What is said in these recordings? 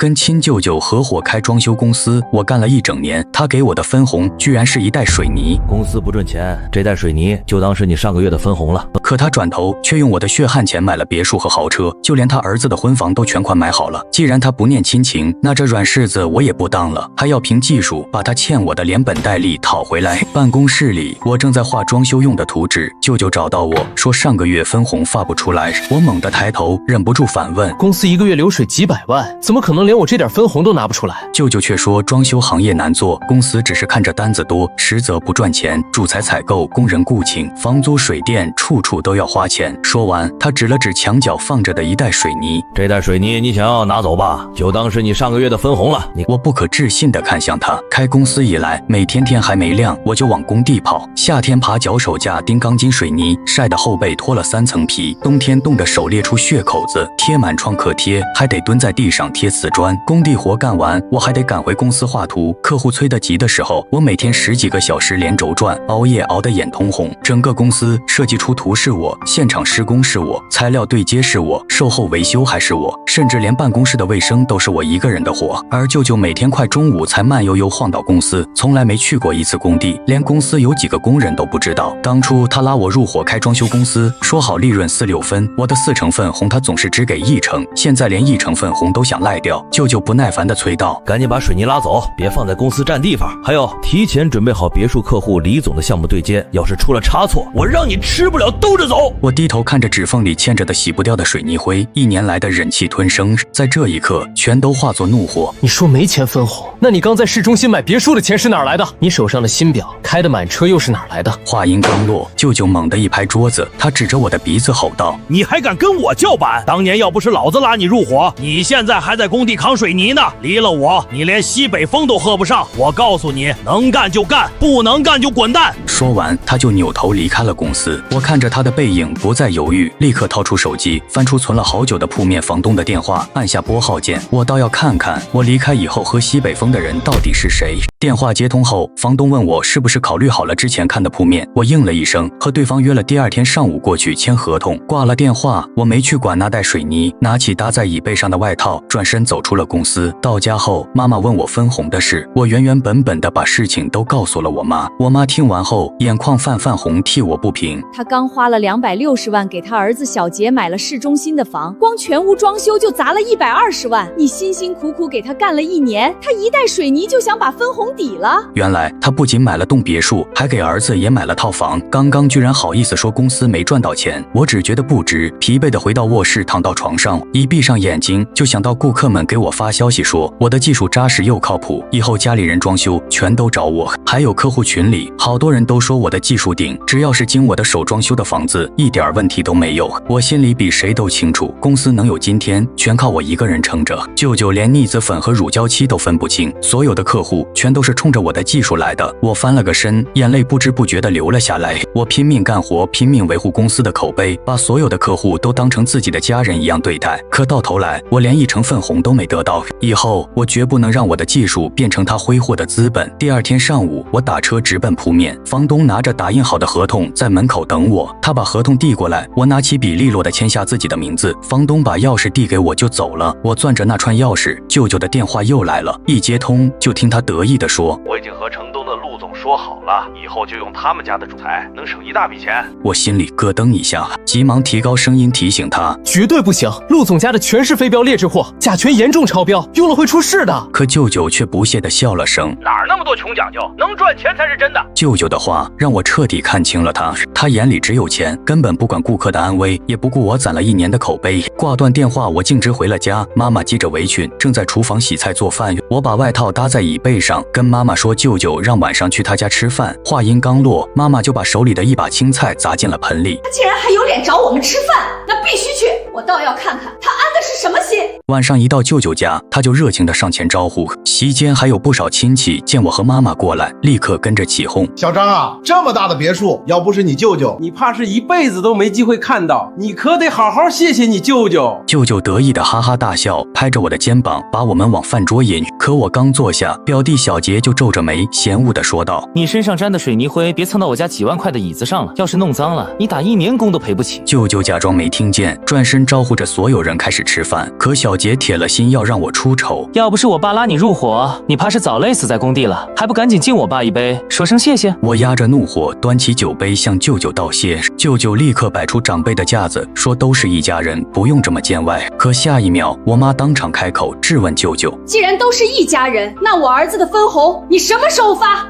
跟亲舅舅合伙开装修公司，我干了1整年，他给我的分红居然是一袋水泥。公司不挣钱，这袋水泥就当是你上个月的分红了。可他转头却用我的血汗钱买了别墅和豪车，就连他儿子的婚房都全款买好了。既然他不念亲情，那这软柿子我也不当了，还要凭技术把他欠我的连本带利讨回来。办公室里，我正在画装修用的图纸，舅舅找到我说上个月分红发不出来。我猛地抬头，忍不住反问：公司1个月流水几百万，怎么可能连我这点分红都拿不出来？舅舅却说装修行业难做，公司只是看着单子多，实则不赚钱，主材采购、工人雇请、房租、水电，处处都要花钱。说完，他指了指墙角放着的一袋水泥，这袋水泥你想要拿走吧，就当是你上个月的分红了。我不可置信地看向他。开公司以来，每天天还没亮，我就往工地跑，夏天爬脚手架钉钢筋水泥，晒得后背脱了3层皮，冬天冻得手裂出血口子，贴满创可贴，还得蹲在地上贴瓷砖。工地活干完，我还得赶回公司画图，客户催得急的时候，我每天10几个小时连轴转，熬夜熬得眼通红。整个公司设计出图是我，现场施工是我，材料对接是我，售后维修还是我，甚至连办公室的卫生都是我一个人的活。而舅舅每天快中午才慢悠悠晃到公司，从来没去过一次工地，连公司有几个工人都不知道。当初他拉我入伙开装修公司，说好利润4、6分，我的4成分红他总是只给1成，现在连1成分红都想赖掉。舅舅不耐烦地催道：赶紧把水泥拉走，别放在公司占地方。还有，提前准备好别墅客户李总的项目对接，要是出了差错，我让你吃不了兜着走。我低头看着指缝里嵌着的洗不掉的水泥灰，1年来的忍气吞声，在这一刻全都化作怒火。你说没钱分红，那你刚在市中心买别墅的钱是哪儿来的？你手上的新表，开的满车又是哪儿来的？话音刚落，舅舅猛地一拍桌子，他指着我的鼻子吼道：你还敢跟我叫板？当年要不是老子拉你入伙，你现在还在工地扛水泥呢，离了我，你连西北风都喝不上。我告诉你，能干就干，不能干就滚蛋。说完，他就扭头离开了公司。我看着他的背影，不再犹豫，立刻掏出手机，翻出存了好久的铺面房东的电话，按下拨号键。我倒要看看我离开以后喝西北风的人到底是谁。电话接通后，房东问我是不是考虑好了之前看的铺面，我应了一声，和对方约了第2天上午过去签合同。挂了电话，我没去管那袋水泥，拿起搭在椅背上的外套，转身走出了公司。到家后，妈妈问我分红的事，我原原本本的把事情都告诉了我妈。我妈听完后，眼眶泛红，替我不平。他刚花了260万给他儿子小杰买了市中心的房，光全屋装修就砸了120万。你辛辛苦苦给他干了1年，他一袋水泥就想把分红抵了。原来他不仅买了栋别墅，还给儿子也买了套房。刚刚居然好意思说公司没赚到钱，我只觉得不值，疲惫的回到卧室，躺到床上，一闭上眼睛就想到顾客们给我发消息说我的技术扎实又靠谱，以后家里人装修全都找我。还有客户群里好多人都说我的技术顶，只要是经我的手装修的房子一点问题都没有。我心里比谁都清楚，公司能有今天全靠我一个人撑着。舅舅连腻子粉和乳胶漆都分不清，所有的客户全都是冲着我的技术来的。我翻了个身，眼泪不知不觉地流了下来。我拼命干活，拼命维护公司的口碑，把所有的客户都当成自己的家人一样对待。可到头来，我连1成分红都没得到。以后我绝不能让我的技术变成他挥霍的资本。第2天上午，我打车直奔铺面，房东拿着打印好的合同在门口等我。他把合同递过来，我拿起笔利落地签下自己的名字。房东把钥匙递给我就走了。我攥着那串钥匙，舅舅的电话又来了，一接通就听他得意地说：我已经和城东的陆总说好了，以后就用他们家的主材，能省一大笔钱。我心里咯噔一下，急忙提高声音提醒他：绝对不行，陆总家的全是非标劣质货，甲醛严重超标，用了会出事的。可舅舅却不屑地笑了声：哪儿那么多穷讲究，能赚钱才是真的。舅舅的话让我彻底看清了他眼里只有钱，根本不管顾客的安危，也不顾我攒了1年的口碑。挂断电话，我径直回了家。妈妈系着围裙，正在厨房洗菜做饭。我把外套搭在椅背上，跟妈妈说舅舅让晚上去他家吃饭。话音刚落，妈妈就把手里的一把青菜砸进了盆里。他竟然还有脸找我们吃饭，那必须去，我倒要看看他安的是什么心。晚上一到舅舅家，他就热情地上前招呼。席间还有不少亲戚见我和妈妈过来，立刻跟着起哄：小张啊，这么大的别墅，要不是你舅舅，你怕是一辈子都没机会看到，你可得好好谢谢你舅舅。舅舅得意的哈哈大笑，拍着我的肩膀，把我们往饭桌引。可我刚坐下，表弟小杰就皱着眉，嫌恶地说道：你身上沾的水泥灰，别蹭到我家几万块的椅子上了，要是弄脏了，你打1年工都赔不起。舅舅假装没听见，转身招呼着所有人开始吃吃饭，可小杰铁了心要让我出丑。要不是我爸拉你入伙，你怕是早累死在工地了，还不赶紧敬我爸一杯，说声谢谢？我压着怒火，端起酒杯向舅舅道谢。舅舅立刻摆出长辈的架子，说都是一家人，不用这么见外。可下一秒，我妈当场开口质问舅舅：既然都是一家人，那我儿子的分红你什么时候发？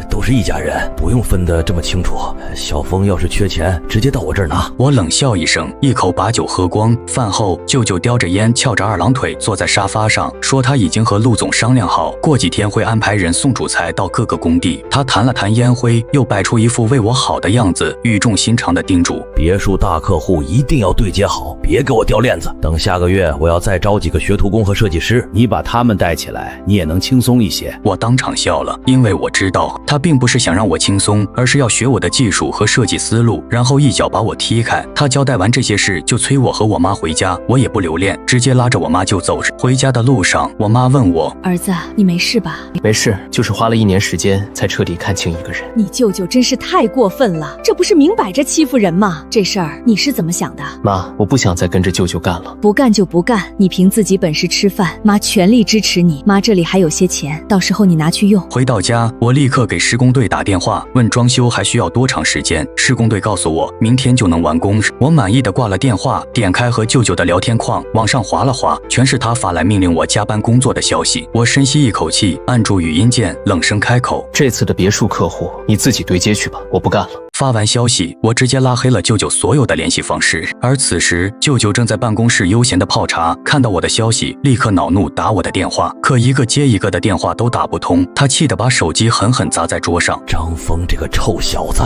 都是一家人，不用分得这么清楚。小峰要是缺钱，直接到我这儿拿。我冷笑一声，一口把酒喝光。饭后，舅舅叼着烟，翘着二郎腿坐在沙发上，说他已经和陆总商量好，过几天会安排人送主材到各个工地。他弹了弹烟灰，又摆出一副为我好的样子，语重心长地叮嘱：别墅大客户一定要对接好，别给我掉链子。等下个月我要再招几个学徒工和设计师，你把他们带起来，你也能轻松一些。我当场笑了，因为我知道他并不是想让我轻松，而是要学我的技术和设计思路，然后一脚把我踢开。他交代完这些事，就催我和我妈回家，我也不留恋，直接拉着我妈就走。回家的路上，我妈问我：儿子，你没事吧？没事，就是花了1年时间才彻底看清一个人。你舅舅真是太过分了，这不是明摆着欺负人吗？这事儿你是怎么想的？妈，我不想再跟着舅舅干了。不干就不干，你凭自己本事吃饭，妈全力支持你。妈这里还有些钱，到时候你拿去用。回到家，我立刻给施工队打电话，问装修还需要多长时间。施工队告诉我明天就能完工。我满意的挂了电话，点开和舅舅的聊天框，往上滑了滑，全是他发来命令我加班工作的消息。我深吸一口气，按住语音键，冷声开口：这次的别墅客户你自己对接去吧，我不干了。发完消息，我直接拉黑了舅舅所有的联系方式。而此时，舅舅正在办公室悠闲的泡茶，看到我的消息，立刻恼怒打我的电话，可一个接一个的电话都打不通，他气得把手机狠狠砸在桌上。张峰这个臭小子，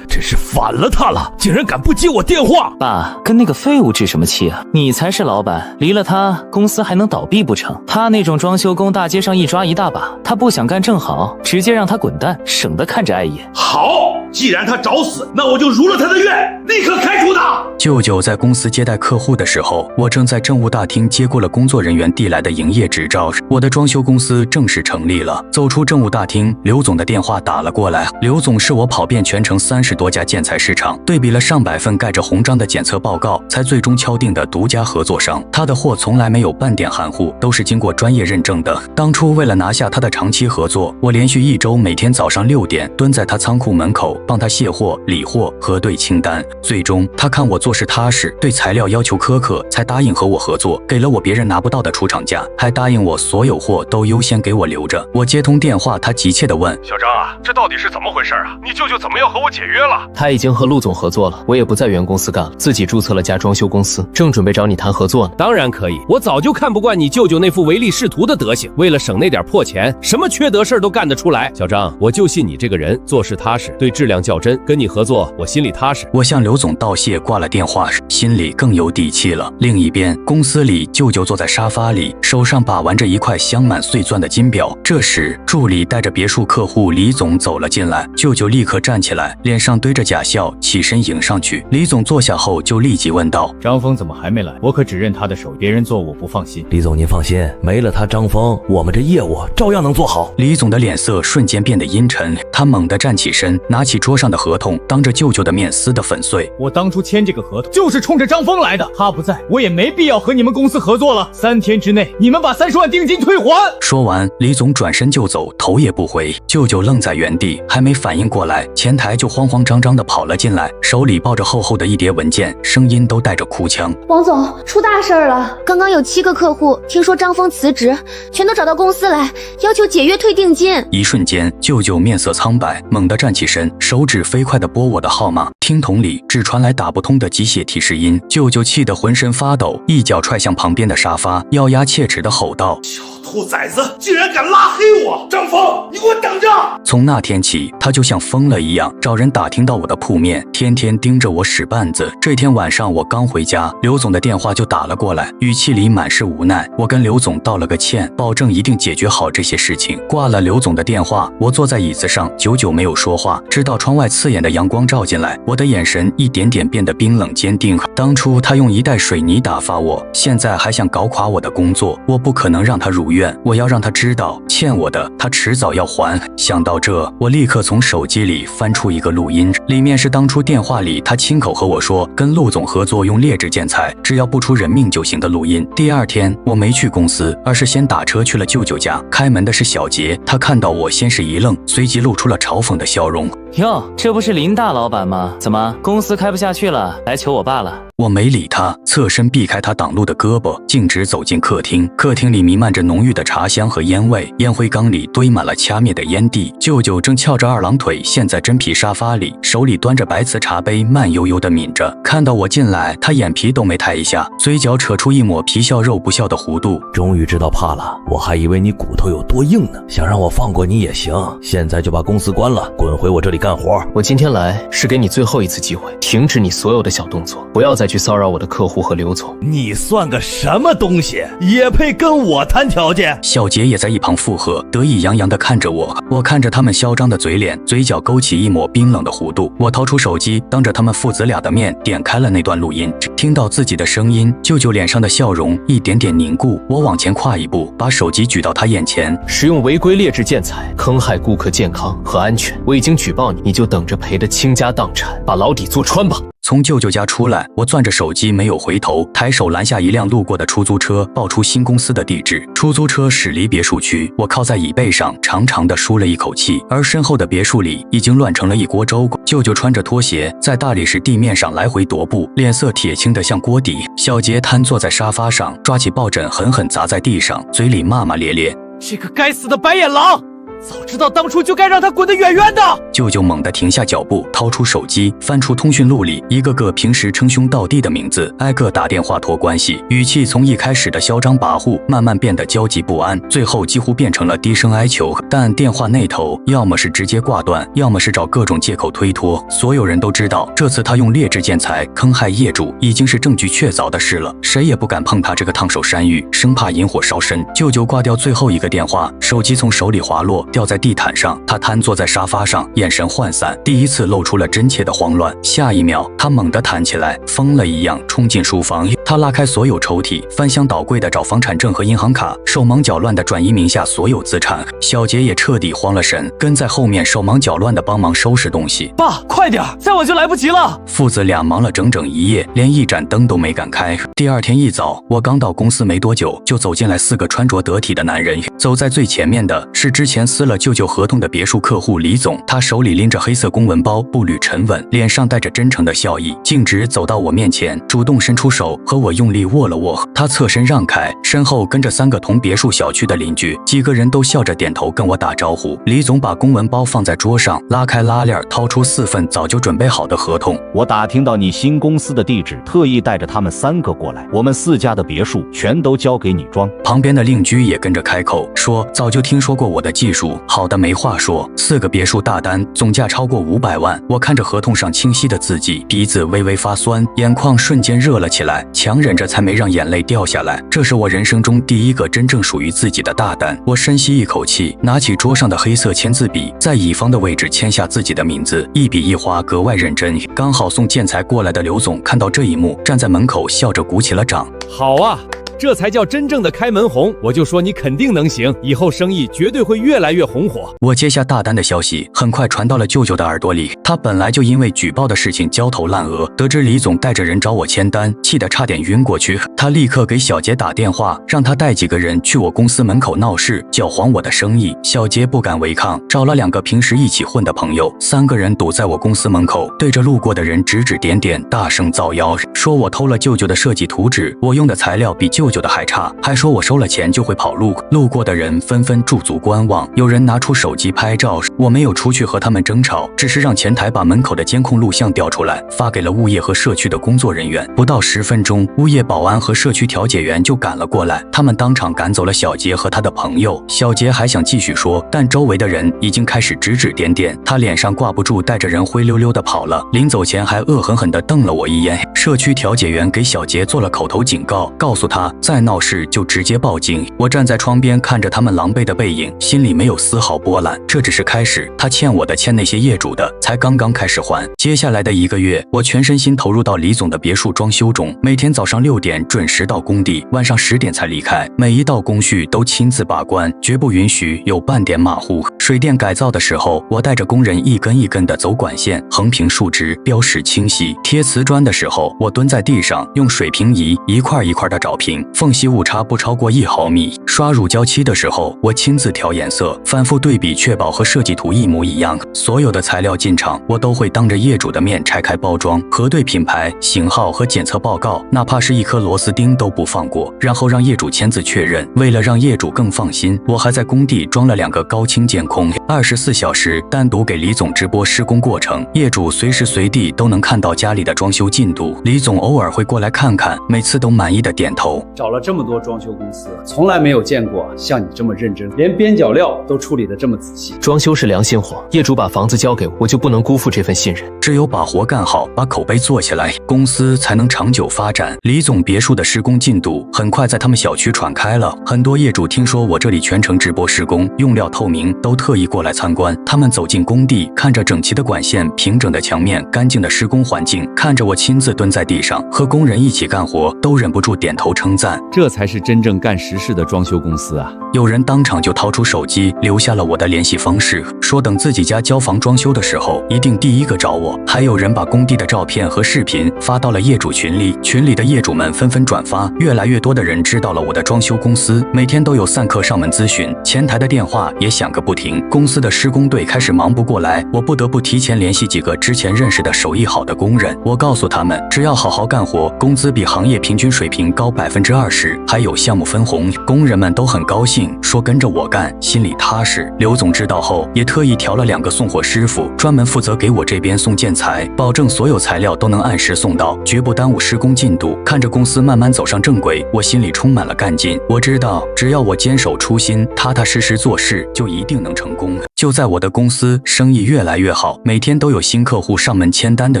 真是反了他了，竟然敢不接我电话！爸，跟那个废物置什么气啊？你才是老板，离了他，公司还能倒闭不成？他那种装修工，大街上一抓一大把，他不想干正好，直接让他滚蛋，省得看着碍眼。好，既然他找死，那我就如了他的愿，立刻开除他。舅舅在公司接待客户的时候，我正在政务大厅接过了工作人员递来的营业执照，我的装修公司正式成立了。走出政务大厅，刘总的电话打了过来。刘总是我跑遍全城30多家建材市场，对比了上百份盖着红章的检测报告，才最终敲定的独家合作商。他的货从来没有半点含糊，都是经过专业认证的。当初为了拿下他的长期合作，我连续1周每天早上6点蹲在他仓库门口，帮他卸货、理货、核对清单。最终他看我做事踏实，对材料要求苛刻，才答应和我合作，给了我别人拿不到的出厂价，还答应我所有货都优先给我留着。我接通电话，他急切地问：小张啊，这到底是怎么回事啊？你舅舅怎么要和我解约了？他已经和陆总合作了，我也不在原公司干了，自己注册了家装修公司，正准备找你谈合作呢。当然可以，我早就看不惯你舅舅那副唯利是图的德行，为了省那点破钱，什么缺德事儿都干得出来。小张，我就信你这个人，做事踏实，对质量较真，跟你合作我心里踏实。我向刘总道谢，挂了电话，心里更有底气了。另一边，公司里，舅舅坐在沙发里，手上把玩着一块镶满碎钻的金表。这时，助理带着别墅客户李总走了进来，舅舅立刻站起来，脸上堆着假笑，起身迎上去。李总坐下后就立即问道：张峰怎么还没来？我可只认他的手，别人做我不放心。李总您放心，没了他张峰，我们这业务照样能做好。李总的脸色瞬间变得阴沉，他猛地站起身，拿起桌上的合同，当着舅舅的面撕得粉碎。我当初签这个合同就是冲着张峰来的，他不在，我也没必要和你们公司合作了。3天之内，你们把30万定金退还。说完，李总转身就走，头也不回。舅舅愣在原地，还没反应过来，前台就慌慌张张地跑了进来，手里抱着厚厚的一叠文件，声音都带着哭腔：王总，出大事了！刚刚有7个客户听说张峰辞职，全都找到公司来，要求解约退定金。一瞬间，舅舅面色苍白，猛地站起身，手指飞快地拨我的号码。听筒里只传来打不通的机械提示音，舅舅气得浑身发抖，一脚踹向旁边的沙发，咬牙切齿地吼道：小兔崽子，竟然敢拉黑我！张峰，你给我等着！从那天起，他就像疯了一样，找人打听到我的铺面，天天盯着我使绊子。这天晚上我刚回家，刘总的电话就打了过来，语气里满是无奈。我跟刘总道了个歉，保证一定解决好这些事情。挂了刘总的电话，我坐在椅子上，久久没有说话，直到窗外刺眼的阳光照进来，我的眼神一点点变得冰冷坚定。当初他用1袋水泥打发我，现在还想搞垮我的工作，我不可能让他如愿。怨，我要让他知道，欠我的他迟早要还。想到这，我立刻从手机里翻出一个录音，里面是当初电话里他亲口和我说跟陆总合作用劣质建材，只要不出人命就行的录音。第二天我没去公司，而是先打车去了舅舅家。开门的是小杰，他看到我先是一愣，随即露出了嘲讽的笑容。哟，这不是林大老板吗？怎么公司开不下去了，来求我爸了？我没理他，侧身避开他挡路的胳膊，径直走进客厅。客厅里弥漫着浓郁的茶香和烟味，烟灰缸里堆满了掐灭的烟蒂。舅舅正翘着二郎腿陷在真皮沙发里，手里端着白瓷茶杯，慢悠悠地抿着。看到我进来，他眼皮都没抬一下，嘴角扯出一抹皮笑肉不笑的弧度。终于知道怕了，我还以为你骨头有多硬呢，想让我放过你也行。现在就把公司关了，滚回我这里干活。我今天来是给你最后一次机会，停止你所有的小动作，不要再去骚扰我的客户和刘总。你算个什么东西，也配跟我谈条件？小杰也在一旁附和，得意洋洋地看着我。我看着他们嚣张的嘴脸，嘴角勾起一抹冰冷的弧度。我掏出手机，当着他们父子俩的面点开了那段录音。听到自己的声音，舅舅脸上的笑容一点点凝固。我往前跨一步，把手机举到他眼前。使用违规劣质建材，坑害顾客健康和安全，我已经举报你，你就等着赔得倾家荡产，把牢底坐穿吧。从舅舅家出来，我攥着手机没有回头，抬手拦下一辆路过的出租车，报出新公司的地址。出租车驶离别墅区，我靠在椅背上，长长的舒了一口气。而身后的别墅里已经乱成了一锅粥。舅舅穿着拖鞋在大理石地面上来回踱步，脸色铁青得像锅底。小杰瘫坐在沙发上，抓起抱枕狠狠砸在地上，嘴里骂骂咧咧：“这个该死的白眼狼！早知道当初就该让他滚得远远的！”舅舅猛地停下脚步，掏出手机，翻出通讯录里一个个平时称兄道弟的名字，挨个打电话托关系，语气从一开始的嚣张跋扈，慢慢变得焦急不安，最后几乎变成了低声哀求。但电话那头要么是直接挂断，要么是找各种借口推脱。所有人都知道，这次他用劣质建材坑害业主，已经是证据确凿的事了，谁也不敢碰他这个烫手山芋，生怕引火烧身。舅舅挂掉最后一个电话，手机从手里滑落，掉在地毯上。他瘫坐在沙发上，眼神涣散，第一次露出了真切的慌乱。下一秒，他猛地弹起来，疯了一样冲进书房。他拉开所有抽屉，翻箱倒柜的找房产证和银行卡，手忙脚乱地转移名下所有资产。小杰也彻底慌了神，跟在后面手忙脚乱地帮忙收拾东西。爸，快点，再晚就来不及了！父子俩忙了整整一夜，连一盏灯都没敢开。第二天一早，我刚到公司没多久，就走进来4个穿着得体的男人。走在最前面的是之前撕了舅舅合同的别墅客户李总，他手里拎着黑色公文包，步履沉稳，脸上带着真诚的笑意，径直走到我面前，主动伸出手和我用力握了握。他侧身让开，身后跟着3个同别墅小区的邻居，几个人都笑着点头跟我打招呼。李总把公文包放在桌上，拉开拉链，掏出4份早就准备好的合同。我打听到你新公司的地址，特意带着他们3个过来，我们4家的别墅全都交给你装。旁边的邻居也跟着开口说，早就听说过我的技术，好的没话说。4个别墅大单，总价超过500万。我看着合同上清晰的字迹，鼻子微微发酸，眼眶瞬间热了起来，强忍着才没让眼泪掉下来。这是我人生中第一个真正属于自己的大单。我深吸一口气，拿起桌上的黑色签字笔，在乙方的位置签下自己的名字，一笔一划格外认真。刚好送建材过来的刘总看到这一幕，站在门口笑着鼓起了掌。好啊，这才叫真正的开门红！我就说你肯定能行，以后生意绝对会越来越红火。我接下大单的消息很快传到了舅舅的耳朵里，他本来就因为举报的事情焦头烂额，得知李总带着人找我签单，气得差点晕过去。他立刻给小杰打电话，让他带几个人去我公司门口闹事，搅黄我的生意。小杰不敢违抗，找了2个平时一起混的朋友，3个人堵在我公司门口，对着路过的人指指点点，大声造谣，说我偷了舅舅的设计图纸，我用的材料比舅舅的还差，还说我收了钱就会跑路。路过的人纷纷驻足观望，有人拿出手机拍照。我没有出去和他们争吵，只是让前台把门口的监控录像调出来，发给了物业和社区的工作人员。不到10分钟，物业保安和社区调解员就赶了过来，他们当场赶走了小杰和他的朋友。小杰还想继续说，但周围的人已经开始指指点点，他脸上挂不住，带着人灰溜溜的跑了。临走前还恶狠狠地瞪了我一眼。社区调解员给小杰做了口头警告，告诉他再闹事就直接报警。我站在窗边看着他们狼狈的背影，心里没有丝毫波澜。这只是开始，他欠我的、欠那些业主的，才刚刚开始还。接下来的1个月，我全身心投入到李总的别墅装修中，每天早上6点准时到工地，晚上10点才离开，每一道工序都亲自把关，绝不允许有半点马虎。水电改造的时候，我带着工人一根一根的走管线，横平竖直，标识清晰。贴瓷砖的时候，我蹲在地上，用水平仪一块一块的找平，缝隙误差不超过1毫米。刷乳胶漆的时候，我亲自调颜色，反复对比，确保和设计图一模一样。所有的材料进场，我都会当着业主的面拆开包装，核对品牌、型号和检测报告，哪怕是一颗螺丝钉都不放过，然后让业主签字确认。为了让业主更放心，我还在工地装了2个高清监控，24小时单独给李总直播施工过程，业主随时随地都能看到家里的装修进度。李总偶尔会过来看看，每次都满意的点头。找了这么多装修公司，从来没有见过像你这么认真，连边角料都处理得这么仔细。装修是良心活，业主把房子交给我，我就不能辜负这份信任。只有把活干好，把口碑做起来，公司才能长久发展。李总别墅的施工进度很快在他们小区传开了，很多业主听说我这里全程直播施工，用料透明，都特意过来参观。他们走进工地，看着整齐的管线、平整的墙面、干净的施工环境，看着我亲自蹲在地上和工人一起干活，都忍不住点头称赞。这才是真正干实事的装修公司啊！有人当场就掏出手机，留下了我的联系方式，说等自己家交房装修的时候，一定第一个找我。还有人把工地的照片和视频发到了业主群里，群里的业主们纷纷转发，越来越多的人知道了我的装修公司，每天都有散客上门咨询，前台的电话也响个不停。公司的施工队开始忙不过来，我不得不提前联系几个之前认识的手艺好的工人。我告诉他们，只要好好干活，工资比行业平均水平高20%，还有项目分红。工人们都很高兴，说跟着我干，心里踏实。刘总知道后，也特意调了2个送货师傅，专门负责给我这边送建材，保证所有材料都能按时送到，绝不耽误施工进度。看着公司慢慢走上正轨，我心里充满了干劲。我知道，只要我坚守初心，踏踏实实做事，就一定能成功。就在我的公司生意越来越好，每天都有新客户上门签单的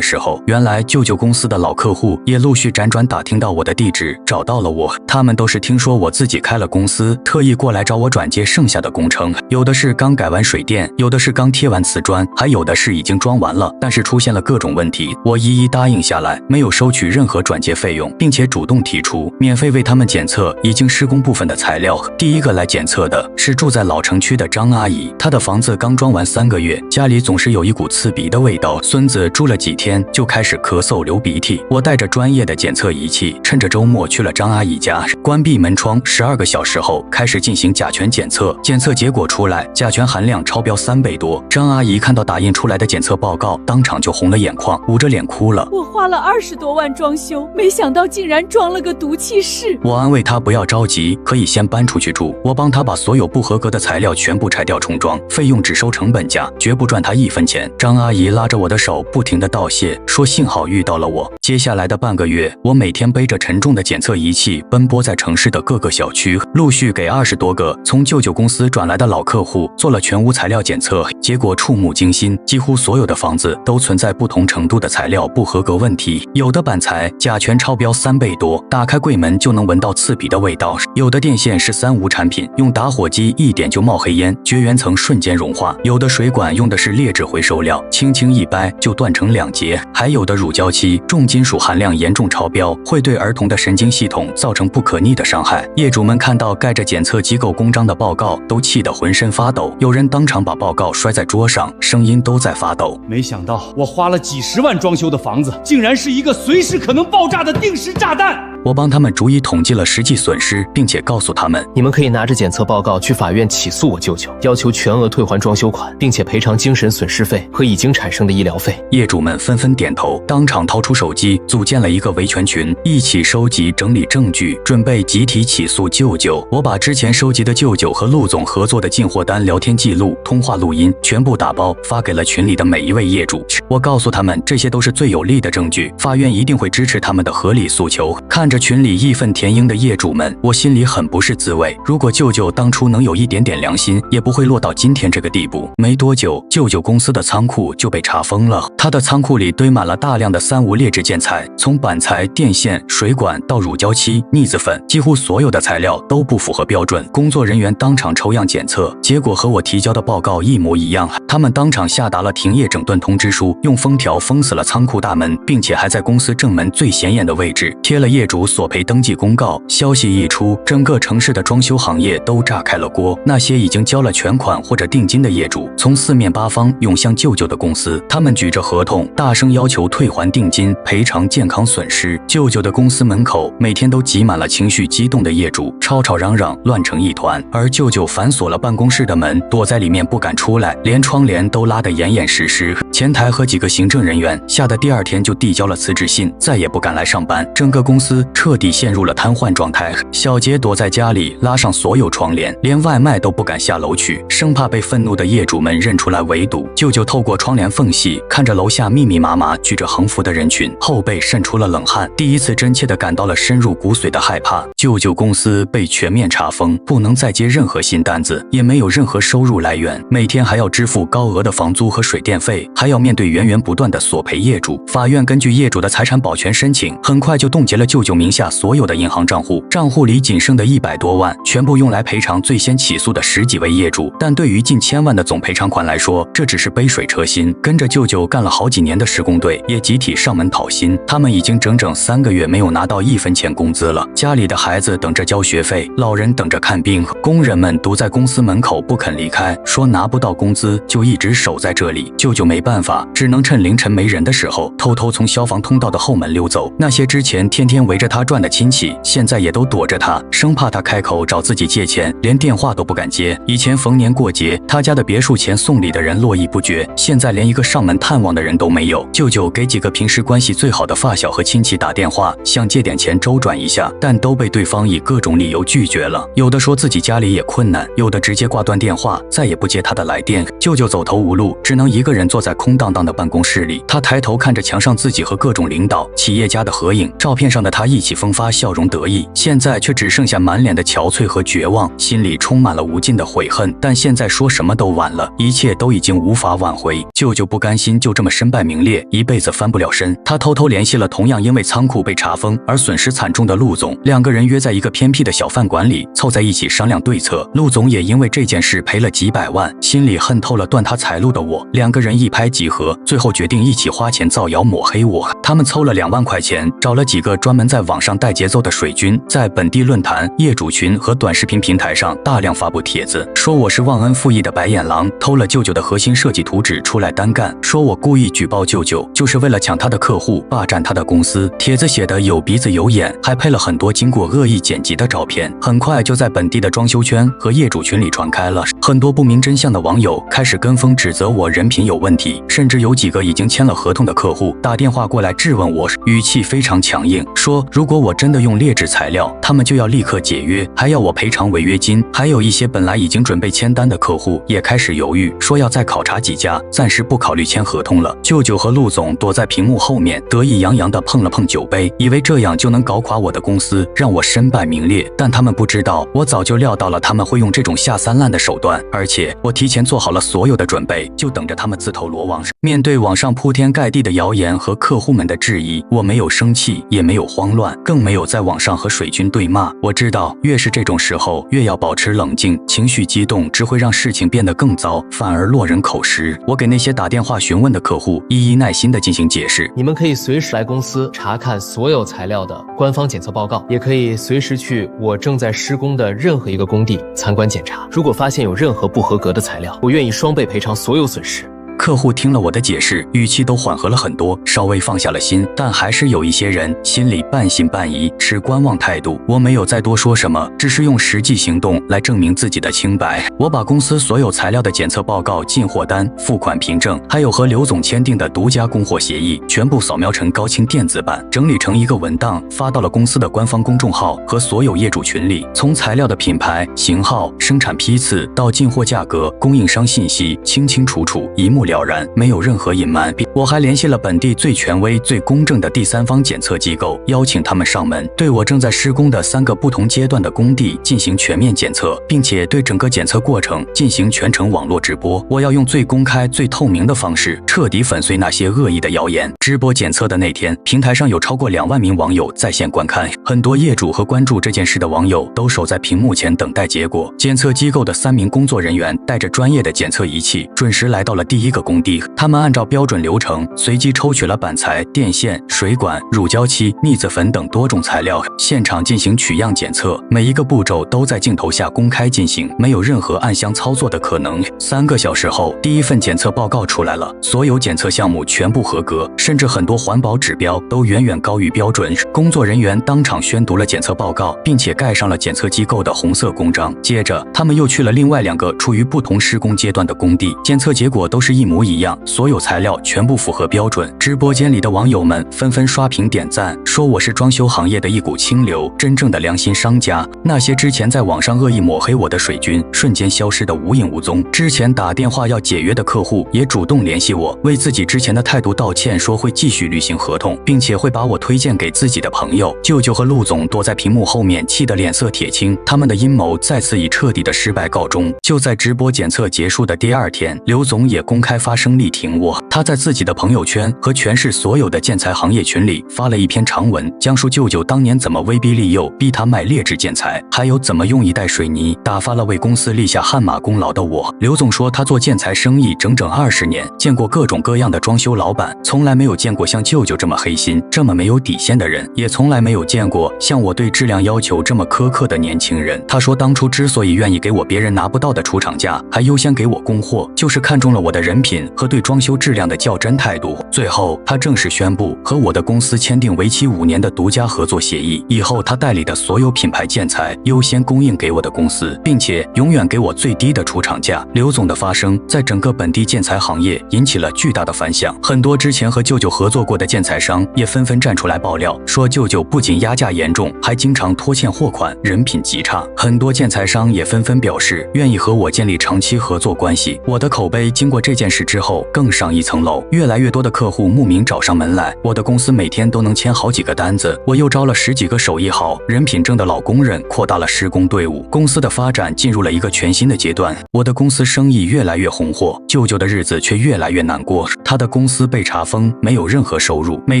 时候，原来舅舅公司的老客户也陆续辗转打听到我的地址，找到了我。他们都是听说我自己开了公司，特意过来找我转接剩下的工程，有的是刚改完水电，有的是刚贴完瓷砖，还有的是已经装完了，但是出现了各种问题。我一一答应下来，没有收取任何转接费用，并且主动提出免费为他们检测已经施工部分的材料。第一个来检测的是住在老城区的张阿姨，她的房子刚装完3个月，家里总是有一股刺鼻的味道，孙子住了几天就开始咳嗽流鼻涕。我带着专业的检测仪器，趁着周末去了张阿姨家，关闭门窗12个小时后开始进行甲醛检测，检测结果出来，甲醛含量超标3倍多。张阿姨看到打印出来的检测报告，当场就红了眼眶，捂着脸哭了。我花了20多万装修，没想到竟然装了个毒气室。我安慰她不要着急，可以先搬出去住。我帮她把所有不合格的材料全部拆掉重装，费用只收成本价，绝不赚她1分钱。张阿姨拉着我的手不停地道谢，说幸好遇到了我。接下来的半个月，我每天背着沉重的检测仪器奔波在城市的各个小区，陆续给20多个从舅舅公司转来的老客户做了全屋材料检测，结果触目惊心，几乎所有的房子都存在不同程度的材料不合格问题，有的板材甲醛超标3倍多，打开柜门就能闻到刺鼻的味道；有的电线是3无产品，用打火机一点就冒黑烟，绝缘层瞬间融化；有的水管用的是劣质回收料，轻轻一掰就断成2截；还有的乳胶漆重金属含量严重超标，会对儿童的神经系统造成不可逆的伤害。业主们看到盖着检测机构公章的报告，都气得浑身发抖，有人当场把报告摔在桌上，声音都在发抖。没想到我花了几10万装修的房子，竟然是一个随时可能爆炸的定时炸弹。我帮他们逐一统计了实际损失，并且告诉他们，你们可以拿着检测报告去法院起诉我舅舅，要求全额退还装修款，并且赔偿精神损失费和已经产生的医疗费。业主们纷纷点头，当场掏出手机组建了一个维权群，一起收集整理证据，准备集体起诉舅舅。我把之前收集的舅舅和陆总合作的进货单、聊天记录、通话录音全部打包发给了群里的每一位业主。我告诉他们，这些都是最有力的证据，法院一定会支持他们的合理诉求。看着着群里义愤填膺的业主们，我心里很不是滋味。如果舅舅当初能有一点点良心，也不会落到今天这个地步。没多久，舅舅公司的仓库就被查封了。他的仓库里堆满了大量的三无劣质建材，从板材、电线、水管到乳胶漆、腻子粉，几乎所有的材料都不符合标准。工作人员当场抽样检测，结果和我提交的报告一模一样。他们当场下达了停业整顿通知书，用封条封死了仓库大门，并且还在公司正门最显眼的位置贴了业主索赔登记公告。消息一出，整个城市的装修行业都炸开了锅。那些已经交了全款或者定金的业主，从四面八方涌向舅舅的公司，他们举着合同，大声要求退还定金、赔偿健康损失。舅舅的公司门口每天都挤满了情绪激动的业主，吵吵嚷嚷，乱成一团。而舅舅反锁了办公室的门，躲在里面不敢出来，连窗帘都拉得严严实实。前台和几个行政人员吓得第二天就递交了辞职信，再也不敢来上班。整个公司彻底陷入了瘫痪状态。小杰躲在家里，拉上所有窗帘，连外卖都不敢下楼去，生怕被愤怒的业主们认出来围堵。舅舅透过窗帘缝隙看着楼下密密麻麻举着横幅的人群，后背渗出了冷汗，第一次真切地感到了深入骨髓的害怕。舅舅公司被全面查封，不能再接任何新单子，也没有任何收入来源，每天还要支付高额的房租和水电费，还要面对源源不断的索赔业主。法院根据业主的财产保全申请，很快就冻结了舅舅名下所有的银行账户，账户里仅剩的100多万全部用来赔偿最先起诉的10几位业主。但对于近1000万的总赔偿款来说，这只是杯水车薪。跟着舅舅干了好几年的施工队也集体上门讨薪，他们已经整整3个月没有拿到1分钱工资了。家里的孩子等着交学费，老人等着看病，工人们堵在公司门口不肯离开，说拿不到工资就一直守在这里。舅舅没办法，只能趁凌晨没人的时候偷偷从消防通道的后门溜走。那些之前天天围着他转的亲戚现在也都躲着他，生怕他开口找自己借钱，连电话都不敢接。以前逢年过节他家的别墅前送礼的人络绎不绝，现在连一个上门探望的人都没有。舅舅给几个平时关系最好的发小和亲戚打电话，想借点钱周转一下，但都被对方以各种理由拒绝了。有的说自己家里也困难，有的直接挂断电话，再也不接他的来电。舅舅走投无路，只能一个人坐在空荡荡的办公室里。他抬头看着墙上自己和各种领导、企业家的合影，照片上的他意气风发，笑容得意，现在却只剩下满脸的憔悴和绝望，心里充满了无尽的悔恨。但现在说什么都晚了，一切都已经无法挽回。舅舅不甘心就这么身败名裂，一辈子翻不了身。他偷偷联系了同样因为仓库被查封而损失惨重的陆总，两个人约在一个偏僻的小饭馆里，凑在一起商量对策。陆总也因为这件事赔了几百万，心里恨透了断他财路的我。两个人一拍即合，最后决定一起花钱造谣抹黑我。他们凑了2万块钱，找了几个专门在网上带节奏的水军，在本地论坛、业主群和短视频平台上大量发布帖子，说我是忘恩负义的白眼狼，偷了舅舅的核心设计图纸出来单干，说我故意举报舅舅，就是为了抢他的客户，霸占他的公司。帖子写得有鼻子有眼，还配了很多经过恶意剪辑的照片，很快就在本地的装修圈和业主群里传开了。很多不明真相的网友开始跟风指责我人品有问题，甚至有几个已经签了合同的客户打电话过来质问我，语气非常强硬，说如果我真的用劣质材料，他们就要立刻解约，还要我赔偿违约金。还有一些本来已经准备签单的客户也开始犹豫，说要再考察几家，暂时不考虑签合同了。舅舅和陆总躲在屏幕后面得意洋洋地碰了碰酒杯，以为这样就能搞垮我的公司，让我身败名裂。但他们不知道，我早就料到了他们会用这种下三滥的手段，而且我提前做好了所有的准备，就等着他们自投罗网。面对网上铺天盖地的谣言和客户们的质疑，我没有生气，也没有慌乱，更没有在网上和水军对骂。我知道，越是这种时候，越要保持冷静，情绪激动只会让事情变得更糟，反而落人口实。我给那些打电话询问的客户一一耐心地进行解释。你们可以随时来公司查看所有材料的官方检测报告，也可以随时去我正在施工的任何一个工地参观检查。如果发现有任何不合格的材料，我愿意双倍赔偿所有损失。客户听了我的解释，语气都缓和了很多，稍微放下了心，但还是有一些人心里半信半疑，持观望态度。我没有再多说什么，只是用实际行动来证明自己的清白。我把公司所有材料的检测报告、进货单、付款凭证，还有和刘总签订的独家供货协议，全部扫描成高清电子版，整理成一个文档，发到了公司的官方公众号和所有业主群里。从材料的品牌、型号、生产批次到进货价格、供应商信息，清清楚楚，一目了了然，没有任何隐瞒。我还联系了本地最权威、最公正的第三方检测机构，邀请他们上门，对我正在施工的3个不同阶段的工地进行全面检测，并且对整个检测过程进行全程网络直播。我要用最公开、最透明的方式，彻底粉碎那些恶意的谣言。直播检测的那天，平台上有超过2万名网友在线观看，很多业主和关注这件事的网友都守在屏幕前等待结果。检测机构的3名工作人员带着专业的检测仪器，准时来到了第1个工地。他们按照标准流程，随机抽取了板材、电线、水管、乳胶漆、腻子粉等多种材料，现场进行取样检测。每一个步骤都在镜头下公开进行，没有任何暗箱操作的可能。3个小时后，第1份检测报告出来了，所有检测项目全部合格，甚至很多环保指标都远远高于标准。工作人员当场宣读了检测报告，并且盖上了检测机构的红色公章。接着，他们又去了另外2个处于不同施工阶段的工地，检测结果都是一模一样，所有材料全部符合标准。直播间里的网友们纷纷刷屏点赞，说我是装修行业的一股清流，真正的良心商家。那些之前在网上恶意抹黑我的水军，瞬间消失得无影无踪。之前打电话要解约的客户也主动联系我，为自己之前的态度道歉，说会继续履行合同，并且会把我推荐给自己的朋友。舅舅和陆总躲在屏幕后面，气得脸色铁青，他们的阴谋再次以彻底的失败告终。就在直播检测结束的第2天，刘总也公开发声力挺我。他在自己的朋友圈和全市所有的建材行业群里发了一篇长文，讲述舅舅当年怎么威逼利诱，逼他卖劣质建材，还有怎么用一袋水泥打发了为公司立下汗马功劳的我。刘总说，他做建材生意整整20年，见过各种各样的装修老板，从来没有见过像舅舅这么黑心、这么没有底线的人，也从来没有见过像我对质量要求这么苛刻的年轻人。他说，当初之所以愿意给我别人拿不到的出厂价，还优先给我供货，就是看中了我的人品和对装修质量的较真态度。最后，他正式宣布和我的公司签订为期5年的独家合作协议，以后他代理的所有品牌建材优先供应给我的公司，并且永远给我最低的出厂价。刘总的发声在整个本地建材行业引起了巨大的反响，很多之前和舅舅合作过的建材商也纷纷站出来爆料，说舅舅不仅压价严重，还经常拖欠货款，人品极差。很多建材商也纷纷表示愿意和我建立长期合作关系。我的口碑经过这件事之后更上一层楼，越来越多的客户慕名找上门来，我的公司每天都能签好几个单子。我又招了10几个手艺好、人品正的老工人，扩大了施工队伍，公司的发展进入了一个全新的阶段。我的公司生意越来越红火，舅舅的日子却越来越难过。他的公司被查封，没有任何收入，每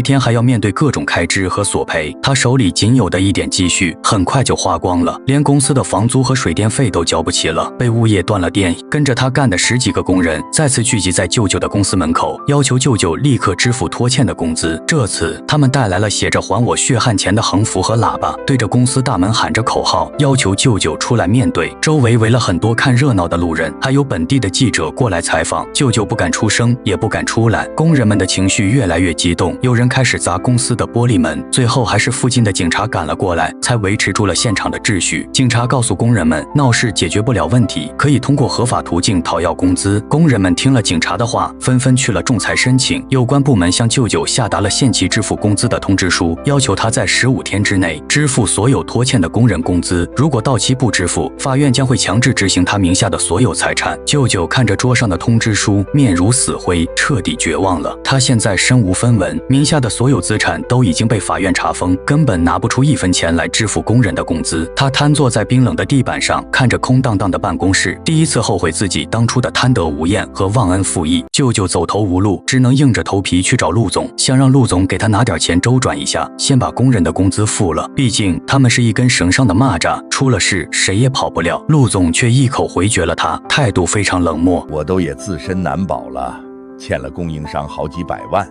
天还要面对各种开支和索赔。他手里仅有的一点积蓄很快就花光了，连公司的房租和水电费都交不起了，被物业断了电。跟着他干的10几个工人再次聚集在舅舅的公司门口，要求舅舅立刻支付拖欠的工资。这次他们带来了写着还我血汗钱的横幅和喇叭，对着公司大门喊着口号，要求舅舅出来面对。周围围了很多看热闹的路人，还有本地的记者过来采访。舅舅不敢出声，也不敢出来。工人们的情绪越来越激动，有人开始砸公司的玻璃门，最后还是附近的警察赶了过来，才维持住了现场的秩序。警察告诉工人们，闹事解决不了问题，可以通过合法途径讨要工资。工人们听了警察的话，纷纷去了仲裁申请。有关部门向舅舅下达了限期支付工资的通知书，要求他在15天之内支付所有拖欠的工人工资，如果到期不支付，法院将会强制执行他名下的所有财产。舅舅看着桌上的通知书，面如死灰，彻底绝望了。他现在身无分文，名下的所有资产都已经被法院查封，根本拿不出1分钱来支付工人的工资。他瘫坐在冰冷的地板上，看着空荡荡的办公室，第一次后悔自己当初的贪得无厌和忘恩负义。舅舅走投无路，只能硬着头皮去找陆总，想让陆总给他拿点钱周转一下，先把工人的工资付了。毕竟他们是一根绳上的蚂蚱，出了事谁也跑不了。陆总却一口回绝了他，态度非常冷漠。我都也自身难保了，欠了供应商好几百万，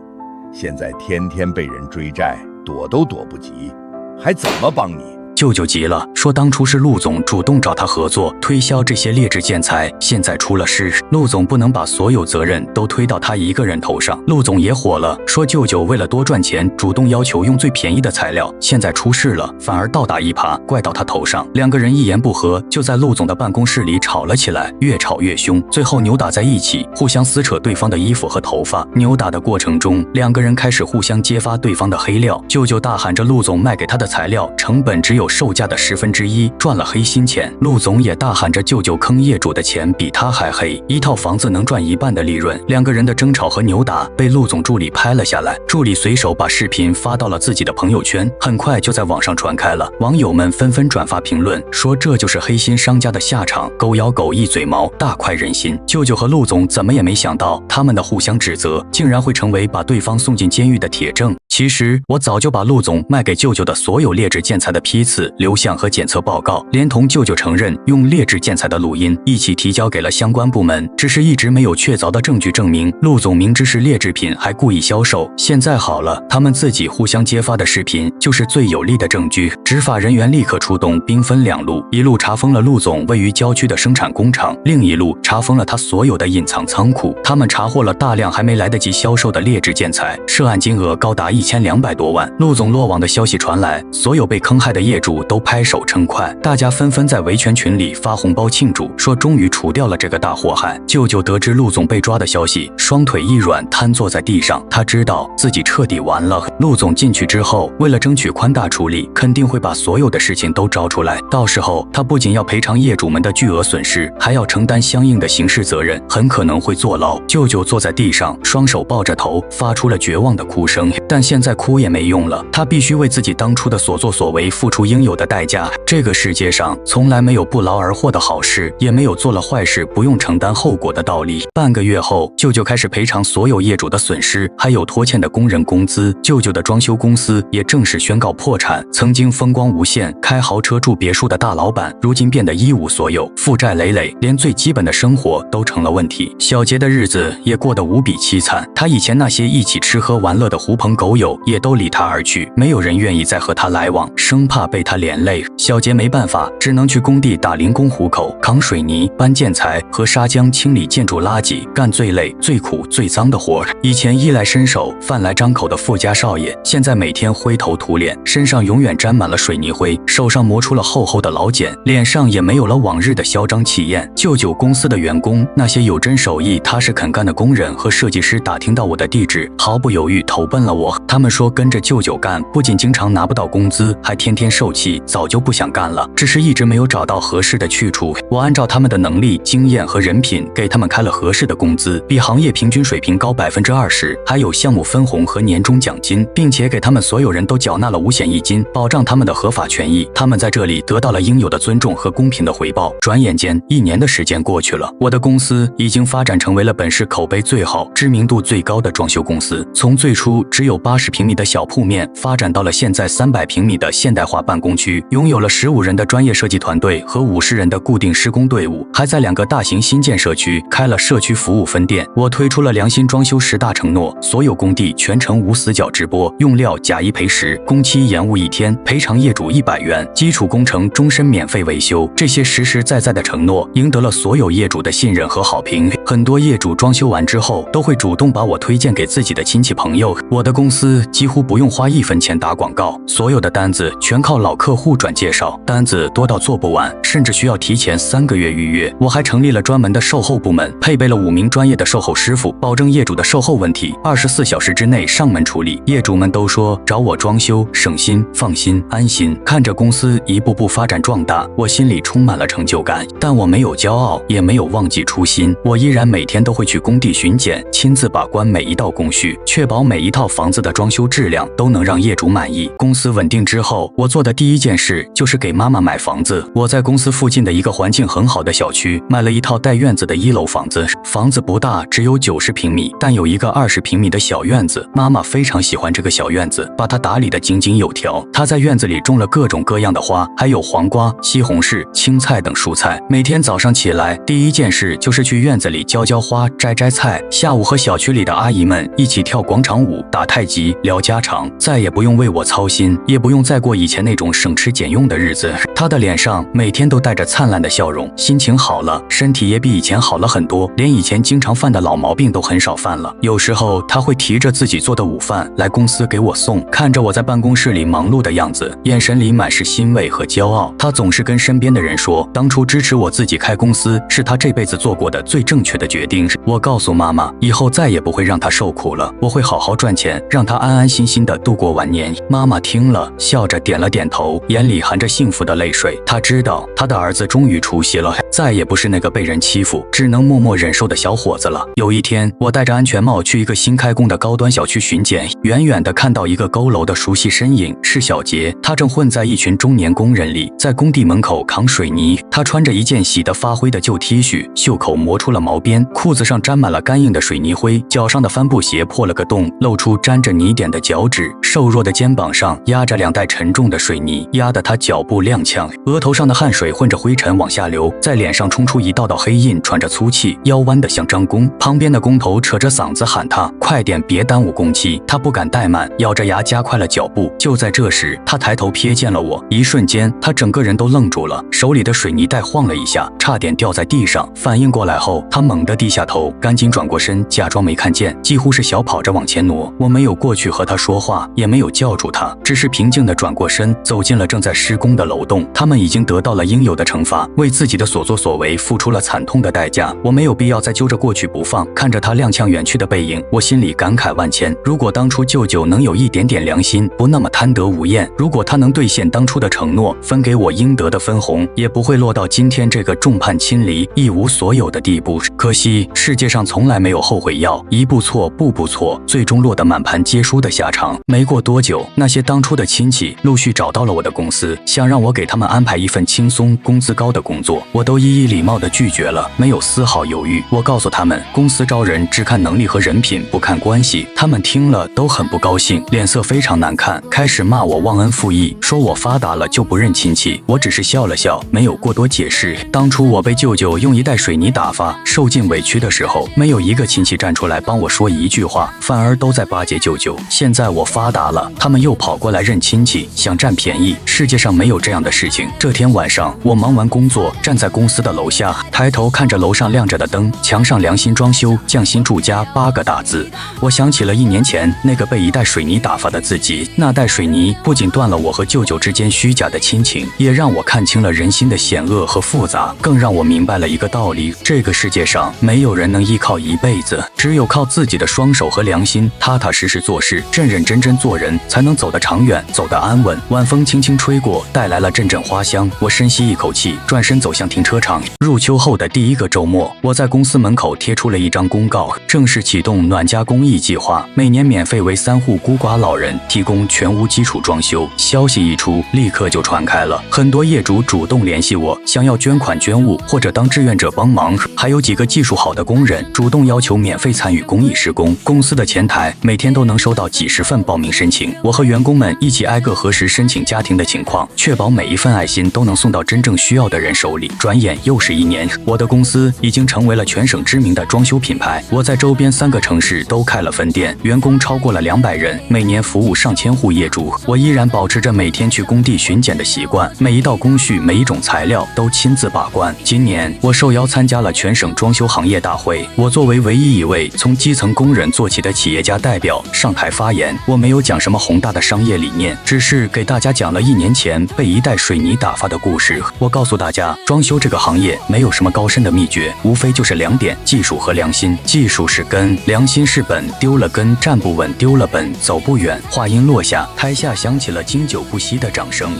现在天天被人追债，躲都躲不及，还怎么帮你？舅舅急了，说当初是陆总主动找他合作推销这些劣质建材，现在出了事，陆总不能把所有责任都推到他一个人头上。陆总也火了，说舅舅为了多赚钱，主动要求用最便宜的材料，现在出事了，反而倒打一耙，怪到他头上。2个人一言不合，就在陆总的办公室里吵了起来，越吵越凶，最后扭打在一起，互相撕扯对方的衣服和头发。扭打的过程中，2个人开始互相揭发对方的黑料。舅舅大喊着陆总卖给他的材料成本只有售价的1/10，赚了黑心钱。陆总也大喊着舅舅坑业主的钱比他还黑，一套房子能赚1半的利润。两个人的争吵和扭打被陆总助理拍了下来，助理随手把视频发到了自己的朋友圈，很快就在网上传开了。网友们纷纷转发评论，说这就是黑心商家的下场，狗咬狗一嘴毛，大快人心。舅舅和陆总怎么也没想到，他们的互相指责竟然会成为把对方送进监狱的铁证。其实我早就把陆总卖给舅舅的所有劣质建材的批次、流向和检测报告，连同舅舅承认用劣质建材的录音一起提交给了相关部门，只是一直没有确凿的证据证明陆总明知是劣质品还故意销售。现在好了，他们自己互相揭发的视频就是最有力的证据。执法人员立刻出动，兵分2路，一路查封了陆总位于郊区的生产工厂，另一路查封了他所有的隐藏仓库。他们查获了大量还没来得及销售的劣质建材，涉案金额高达1200多万。陆总落网的消息传来，所有被坑害的业主都拍手称快，大家纷纷在维权群里发红包庆祝，说终于除掉了这个大祸害。舅舅得知陆总被抓的消息，双腿一软，瘫坐在地上。他知道自己彻底完了。陆总进去之后，为了争取宽大处理，肯定会把所有的事情都招出来。到时候他不仅要赔偿业主们的巨额损失，还要承担相应的刑事责任，很可能会坐牢。舅舅坐在地上，双手抱着头，发出了绝望的哭声。但现在哭也没用了，他必须为自己当初的所作所为付出应有的代价。这个世界上从来没有不劳而获的好事，也没有做了坏事不用承担后果的道理。半个月后，舅舅开始赔偿所有业主的损失，还有拖欠的工人工资。舅舅的装修公司也正式宣告破产。曾经风光无限、开豪车住别墅的大老板，如今变得一无所有，负债累累，连最基本的生活都成了问题。小杰的日子也过得无比凄惨，他以前那些一起吃喝玩乐的狐朋狗友也都离他而去，没有人愿意再和他来往，生怕被他连累。小杰没办法，只能去工地打零工糊口，扛水泥、搬建材和砂浆清理建筑垃圾，干最累、最苦、最脏的活。以前衣来伸手、饭来张口的富家少爷，现在每天灰头土脸，身上永远沾满了水泥灰，手上磨出了厚厚的老茧，脸上也没有了往日的嚣张气焰。舅舅公司的员工，那些有真手艺、踏实肯干的工人和设计师，打听到我的地址，毫不犹豫投奔了我。他们说跟着舅舅干，不仅经常拿不到工资，还天天受气，早就不想干了，只是一直没有找到合适的去处。我按照他们的能力、经验和人品，给他们开了合适的工资，比行业平均水平高20%，还有项目分红和年终奖金，并且给他们所有人都缴纳了5险1金，保障他们的合法权益。他们在这里得到了应有的尊重和公平的回报。转眼间1年的时间过去了，我的公司已经发展成为了本市口碑最好、知名度最高的装修公司。从最初只有80平米的小铺面，发展到了现在300平米的现代化办公区，拥有了15人的专业设计团队和50人的固定施工队伍，还在2个大型新建社区开了社区服务分店。我推出了良心装修10大承诺，所有工地全程无死角直播，用料假1赔10，工期延误1天赔偿业主100元，基础工程终身免费维修。这些实实在在的承诺赢得了所有业主的信任和好评。很多业主装修完之后都会主动把我推荐给自己的亲戚朋友。我的公司几乎不用花1分钱打广告，所有的单子全靠老客户转介绍，单子多到做不完，甚至需要提前3个月预约。我还成立了专门的售后部门，配备了5名专业的售后师傅，保证业主的售后问题24小时之内上门处理。业主们都说找我装修省心、放心、安心。看着公司一步步发展壮大，我心里充满了成就感。但我没有骄傲，也没有忘记初心，我依然每天都会去工地巡检，亲自把关每一道工序，确保每一套房子的装修质量都能让业主满意。公司稳定之后，我做的第一件事就是给妈妈买房子。我在公司附近的一个环境很好的小区买了一套带院子的1楼房子，房子不大，只有90平米，但有一个20平米的小院子。妈妈非常喜欢这个小院子，把它打理得井井有条。她在院子里种了各种各样的花，还有黄瓜、西红柿、青菜等蔬菜。每天早上起来，第一件事就是去院子里浇花、摘菜，下午和小区里的阿姨们一起跳广场舞、打太极、聊家常，再也不用为我操心，也不用再过以前那种省吃俭用的日子。他的脸上每天都带着灿烂的笑容，心情好了，身体也比以前好了很多，连以前经常犯的老毛病都很少犯了。有时候他会提着自己做的午饭来公司给我送，看着我在办公室里忙碌的样子，眼神里满是欣慰和骄傲。他总是跟身边的人说，当初支持我自己开公司是他这辈子做过的最正确的决定。我告诉妈妈，以后再也不会让他受苦了，我会好好赚钱，让他安安心心的度过晚年。妈妈听了，笑着点了点头，眼里含着幸福的泪水。她知道她的儿子终于出息了，再也不是那个被人欺负，只能默默忍受的小伙子了。有一天，我戴着安全帽去一个新开工的高端小区巡检，远远的看到一个佝偻的熟悉身影，是小杰。他正混在一群中年工人里，在工地门口扛水泥。他穿着一件洗得发灰的旧 T 恤，袖口磨出了毛边，裤子上沾满了干硬的水泥灰，脚上的帆布鞋破了个洞，露出沾着泥点的脚趾。瘦弱的肩膀上压着2袋沉重的水泥，压得他脚步踉跄，额头上的汗水混着灰尘往下流，在脸上冲出一道道黑印，喘着粗气，腰弯得像张弓。旁边的工头扯着嗓子喊他快点，别耽误工期。他不敢怠慢，咬着牙加快了脚步。就在这时，他抬头瞥见了我，一瞬间他整个人都愣住了，手里的水泥袋晃了一下，差点掉在地上。反应过来后，他猛地低下头，赶紧转过身，假装没看见，几乎是小跑着往前挪。我没有过去和他说话，也没有叫住他，只是平静地转过身，走进了正在施工的楼栋。他们已经得到了应有的惩罚，为自己的所作所为付出了惨痛的代价。我没有必要再揪着过去不放，看着他踉跄远去的背影，我心里感慨万千。如果当初舅舅能有一点点良心，不那么贪得无厌，如果他能兑现当初的承诺，分给我应得的分红，也不会落到今天这个众叛亲离、一无所有的地步。可惜世界上从来没有后悔药，一步错步步错，最终落得满盘皆输的下场。没过多久，那些当初的亲戚陆续找到了我的公司，想让我给他们安排一份轻松、工资高的工作，我都一一礼貌地拒绝了，没有丝毫犹豫。我告诉他们，公司招人只看能力和人品，不看关系。他们听了都很不高兴，脸色非常难看，开始骂我忘恩负义，说我发达了就不认亲戚。我只是笑了笑，没有过多解释。当初我被舅舅用1袋水泥打发，受尽委屈的时候，没有一个亲戚站出来帮我说一句话，反而都在巴结舅舅。现在我发达了，他们又跑过来认亲戚，想占便宜。世界上没有这样的事情。这天晚上，我忙完工作，站在公司的楼下，抬头看着楼上亮着的灯，墙上良心装修，匠心住家8个大字。我想起了1年前那个被1袋水泥打发的自己，那袋水泥不仅断了我和舅舅之间虚假的亲情，也让我看清了人心的险恶和复杂，更让我明白了一个道理：这个世界上没有人能依靠一辈子，只有靠自己的双手和良心，踏踏实实做事，认认真真做人，才能走得长远，走得安稳。晚风轻轻吹过，带来了阵阵花香。我深吸一口气，转身走向停车场。入秋后的第1个周末，我在公司门口贴出了一张公告，正式启动暖家公益计划，每年免费为3户孤寡老人提供全屋基础装修。消息一出，立刻就传开了，很多业主主动联系我，想要捐款捐物或者当志愿者帮忙，还有几个技术好的工人主动要求免费参与公益施工。公司的前台每天都能收到几10份报名申请，我和员工们一起挨个核实申请家庭的情况，确保每一份爱心都能送到真正需要的人手里。转眼又是1年，我的公司已经成为了全省知名的装修品牌。我在周边3个城市都开了分店，员工超过了200人，每年服务上千户业主。我依然保持着每天去工地巡检的习惯，每一道工序、每一种材料都亲自把关。今年我受邀参加了全省装修行业大会，我作为唯一一位从基层工人做起的企业家代表上台发言。我没有讲什么宏大的商业理念，只是给大家讲了1年前被1袋水泥打发的故事。我告诉大家，装修这个行业没有什么高深的秘诀，无非就是2点：技术和良心。技术是根，良心是本，丢了根站不稳，丢了本走不远。话音落下，台下响起了经久不息的掌声。